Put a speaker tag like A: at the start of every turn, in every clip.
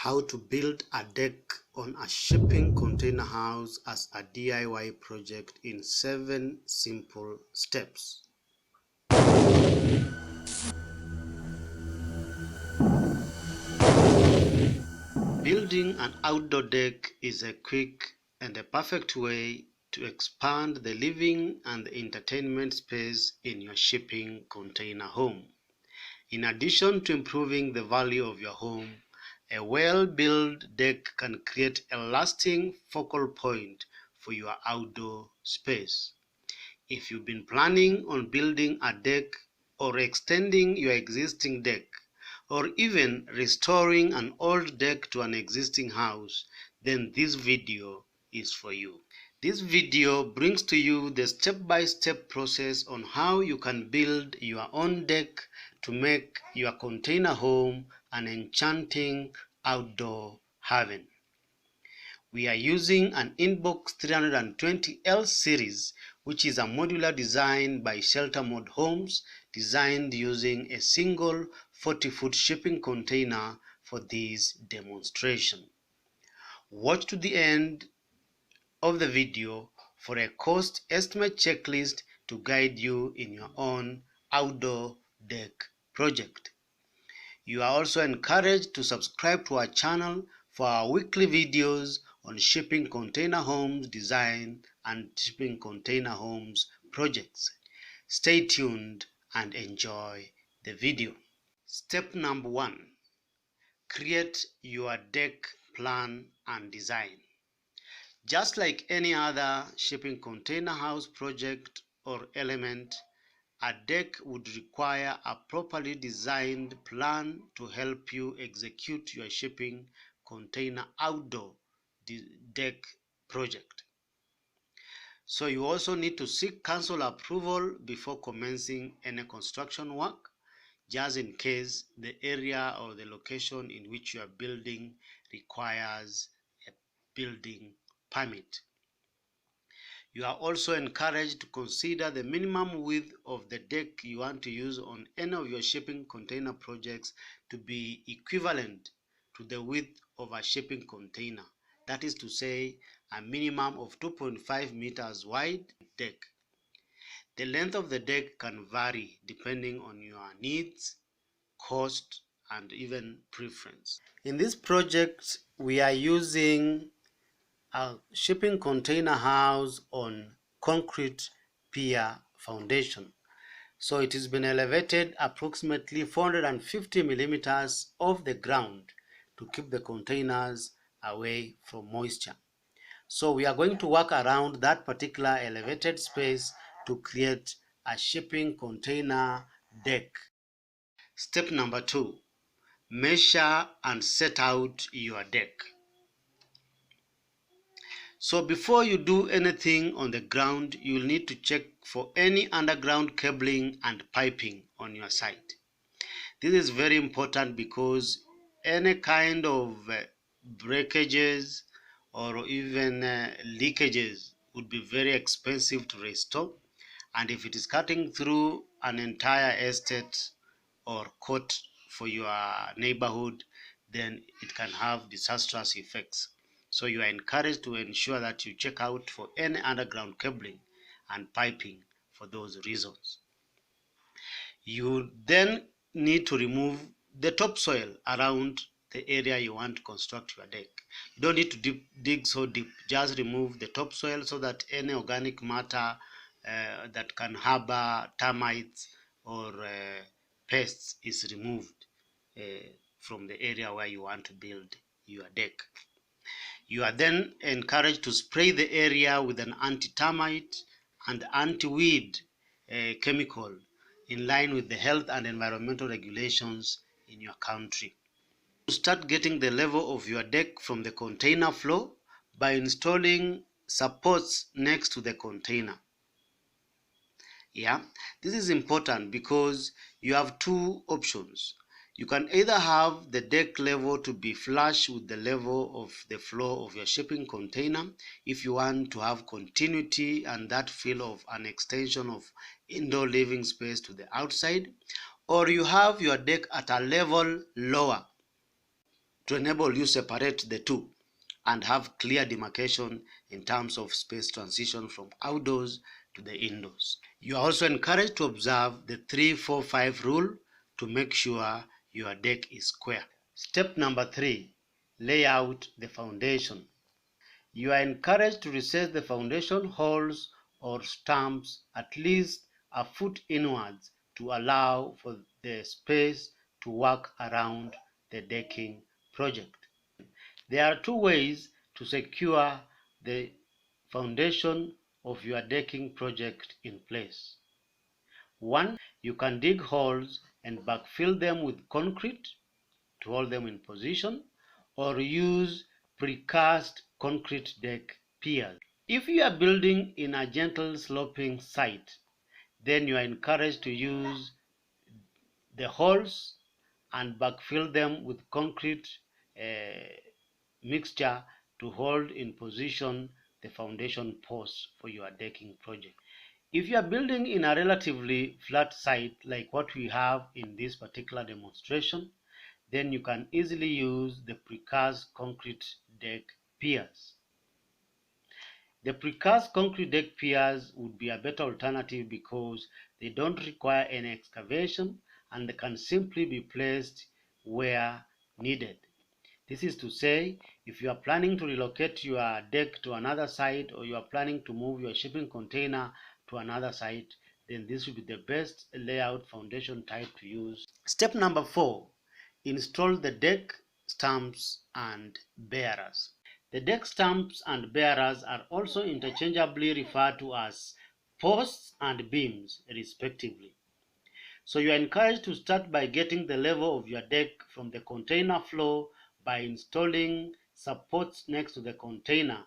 A: How to build a deck on a shipping container house as a DIY project in 7 simple steps. Building an outdoor deck is a quick and a perfect way to expand the living and the entertainment space in your shipping container home. In addition to improving the value of your home, a well-built deck can create a lasting focal point for your outdoor space. If you've been planning on building a deck or extending your existing deck, or even restoring an old deck to an existing house, then this video is for you. This video brings to you the step-by-step process on how you can build your own deck to make your container home an enchanting outdoor haven. We are using an Inbox 320L series, which is a modular design by ShelterMODE homes, designed using a single 40-foot shipping container for this demonstration. Watch to the end of the video for a cost estimate checklist to guide you in your own outdoor deck project. You are also encouraged to subscribe to our channel for our weekly videos on shipping container homes design and shipping container homes projects. Stay tuned and enjoy the video. Step number 1. Create your deck plan and design. Just like any other shipping container house project or element, a deck would require a properly designed plan to help you execute your shipping container outdoor deck project. So you also need to seek council approval before commencing any construction work, just in case the area or the location in which you are building requires a building permit. You are also encouraged to consider the minimum width of the deck you want to use on any of your shipping container projects to be equivalent to the width of a shipping container. That is to say, a minimum of 2.5 meters wide deck. The length of the deck can vary depending on your needs, cost, and even preference. In this project, we are using a shipping container house on concrete pier foundation. So it has been elevated approximately 450 millimeters off the ground to keep the containers away from moisture. So we are going to work around that particular elevated space to create a shipping container deck. Step number 2. Measure and set out your deck. So before you do anything on the ground, you'll need to check for any underground cabling and piping on your site. This is very important because any kind of breakages or even leakages would be very expensive to restore. And if it is cutting through an entire estate or court for your neighborhood, then it can have disastrous effects. So you are encouraged to ensure that you check out for any underground cabling and piping for those reasons. You then need to remove the topsoil around the area you want to construct your deck. You don't need to dig so deep. Just remove the topsoil so that any organic matter that can harbor termites or pests is removed from the area where you want to build your deck. You are then encouraged to spray the area with an anti-termite and anti-weed chemical in line with the health and environmental regulations in your country. You start getting the level of your deck from the container floor by installing supports next to the container. This is important because you have two options. You can either have the deck level to be flush with the level of the floor of your shipping container if you want to have continuity and that feel of an extension of indoor living space to the outside, or you have your deck at a level lower to enable you separate the two and have clear demarcation in terms of space transition from outdoors to the indoors. You are also encouraged to observe the 3-4-5 rule to make sure your deck is square. Step number 3, lay out the foundation. You are encouraged to recess the foundation holes or stumps at least a foot inwards to allow for the space to work around the decking project. There are two ways to secure the foundation of your decking project in place. One, you can dig holes and backfill them with concrete to hold them in position, or use precast concrete deck piers. If you are building in a gentle sloping site, then you are encouraged to use the holes and backfill them with concrete mixture to hold in position the foundation posts for your decking project. If you are building in a relatively flat site like what we have in this particular demonstration, then you can easily use the precast concrete deck piers. The precast concrete deck piers would be a better alternative because they don't require any excavation and they can simply be placed where needed. This is to say, if you are planning to relocate your deck to another site, or you are planning to move your shipping container to another site, then this will be the best layout foundation type to use. Step number 4, install the deck stumps and bearers. The deck stumps and bearers are also interchangeably referred to as posts and beams, respectively. So you are encouraged to start by getting the level of your deck from the container floor by installing supports next to the container.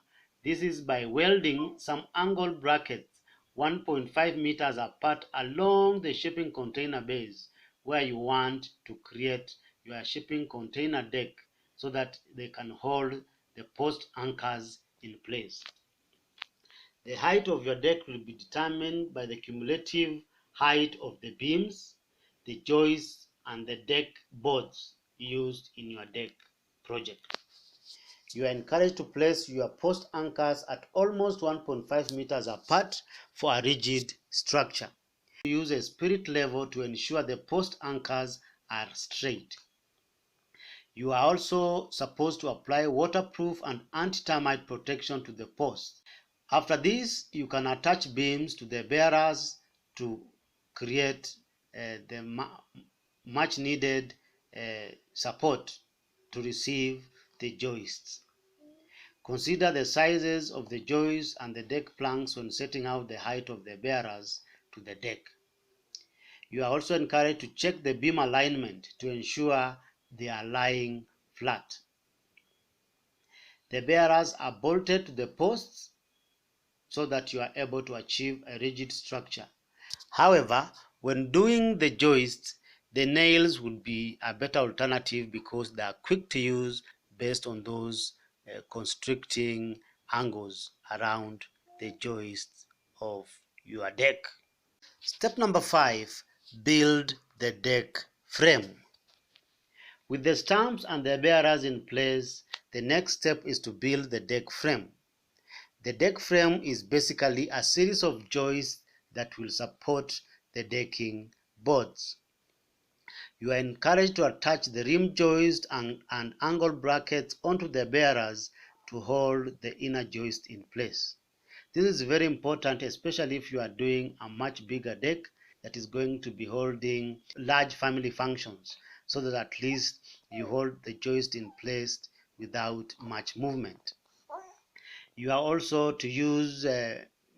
A: This is by welding some angle brackets 1.5 meters apart along the shipping container base where you want to create your shipping container deck so that they can hold the post anchors in place. The height of your deck will be determined by the cumulative height of the beams, the joists, and the deck boards used in your deck project. You are encouraged to place your post anchors at almost 1.5 meters apart for a rigid structure. Use a spirit level to ensure the post anchors are straight. You are also supposed to apply waterproof and anti-termite protection to the posts. After this, you can attach beams to the bearers to create the much needed support to receive the joists. Consider the sizes of the joists and the deck planks when setting out the height of the bearers to the deck. You are also encouraged to check the beam alignment to ensure they are lying flat. The bearers are bolted to the posts so that you are able to achieve a rigid structure. However, when doing the joists, the nails would be a better alternative because they are quick to use based on those constricting angles around the joists of your deck. Step number 5, build the deck frame. With the stumps and the bearers in place, the next step is to build the deck frame. The deck frame is basically a series of joists that will support the decking boards. You are encouraged to attach the rim joist and angle brackets onto the bearers to hold the inner joist in place. This is very important, especially if you are doing a much bigger deck that is going to be holding large family functions, so that at least you hold the joist in place without much movement. You are also to use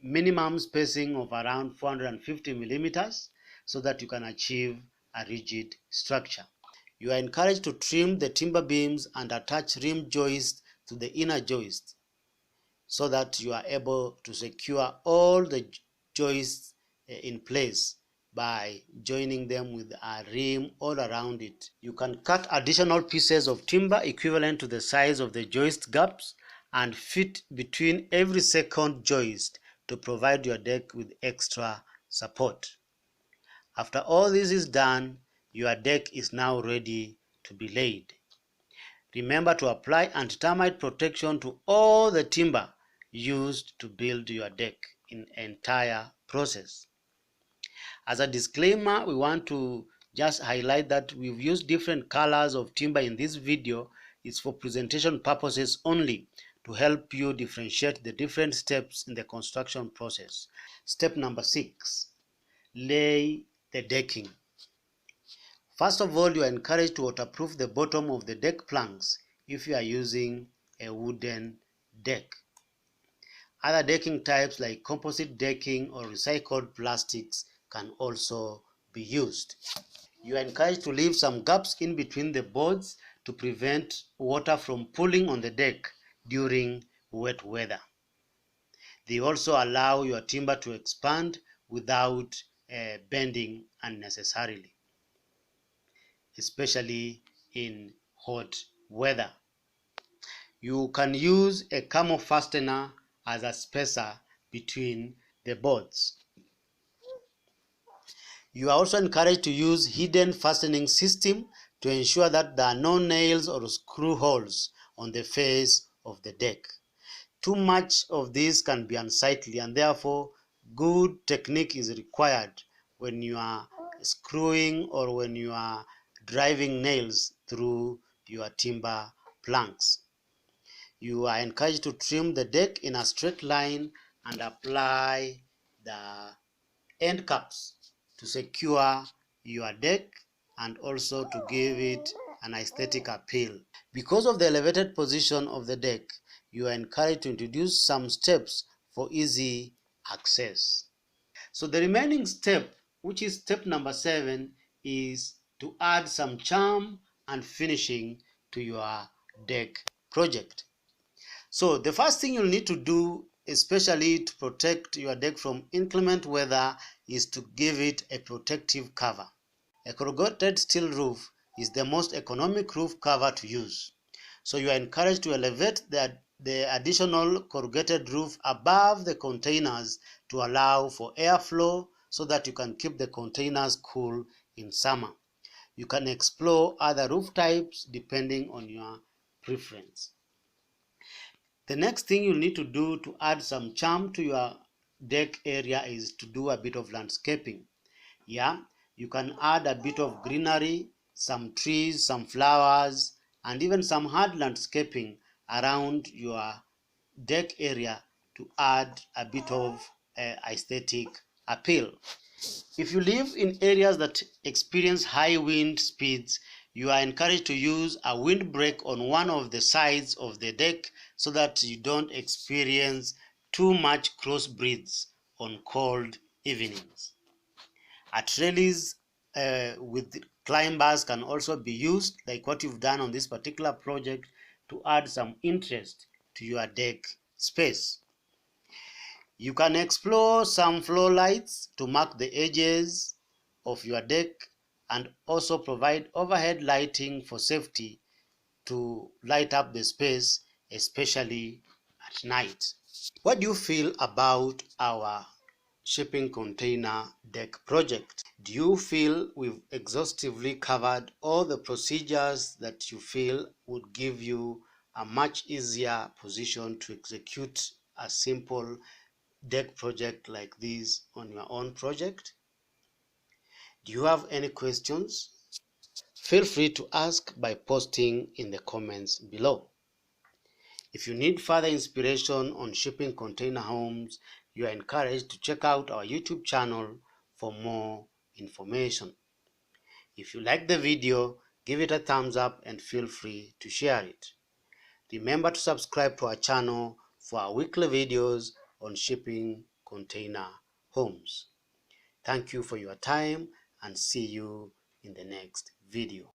A: minimum spacing of around 450 millimeters so that you can achieve a rigid structure. You are encouraged to trim the timber beams and attach rim joists to the inner joist so that you are able to secure all the joists in place by joining them with a rim all around it. You can cut additional pieces of timber equivalent to the size of the joist gaps and fit between every second joist to provide your deck with extra support. After all this is done, your deck is now ready to be laid. Remember to apply anti-termite protection to all the timber used to build your deck in the entire process. As a disclaimer, we want to just highlight that we've used different colors of timber in this video. It's for presentation purposes only, to help you differentiate the different steps in the construction process. Step number 6, lay the decking. First of all, you are encouraged to waterproof the bottom of the deck planks if you are using a wooden deck. Other decking types like composite decking or recycled plastics can also be used. You are encouraged to leave some gaps in between the boards to prevent water from pooling on the deck during wet weather. They also allow your timber to expand without bending unnecessarily, especially in hot weather. You can use a camo fastener as a spacer between the boards. You are also encouraged to use hidden fastening system to ensure that there are no nails or screw holes on the face of the deck. Too much of this can be unsightly, and therefore good technique is required when you are screwing or when you are driving nails through your timber planks. You are encouraged to trim the deck in a straight line and apply the end caps to secure your deck and also to give it an aesthetic appeal. Because of the elevated position of the deck, you are encouraged to introduce some steps for easy access. So the remaining step, which is step number 7, is to add some charm and finishing to your deck project. So the first thing you'll need to do, especially to protect your deck from inclement weather, is to give it a protective cover. A corrugated steel roof is the most economic roof cover to use. So you are encouraged to elevate the additional corrugated roof above the containers to allow for airflow so that you can keep the containers cool in summer. You can explore other roof types depending on your preference. The next thing you need to do to add some charm to your deck area is to do a bit of landscaping. Yeah, you can add a bit of greenery, some trees, some flowers, and even some hard landscaping around your deck area to add a bit of aesthetic appeal. If you live in areas that experience high wind speeds, you are encouraged to use a windbreak on one of the sides of the deck so that you don't experience too much cross breeze on cold evenings. A trellis with climbers can also be used, like what you've done on this particular project, to add some interest to your deck space. You can explore some floor lights to mark the edges of your deck and also provide overhead lighting for safety to light up the space, especially at night. What do you feel about our shipping container deck project? Do you feel we've exhaustively covered all the procedures that you feel would give you a much easier position to execute a simple deck project like this on your own project? Do you have any questions? Feel free to ask by posting in the comments below. If you need further inspiration on shipping container homes, you are encouraged to check out our YouTube channel for more information. If you like the video, give it a thumbs up and feel free to share it. Remember to subscribe to our channel for our weekly videos on shipping container homes. Thank you for your time and see you in the next video.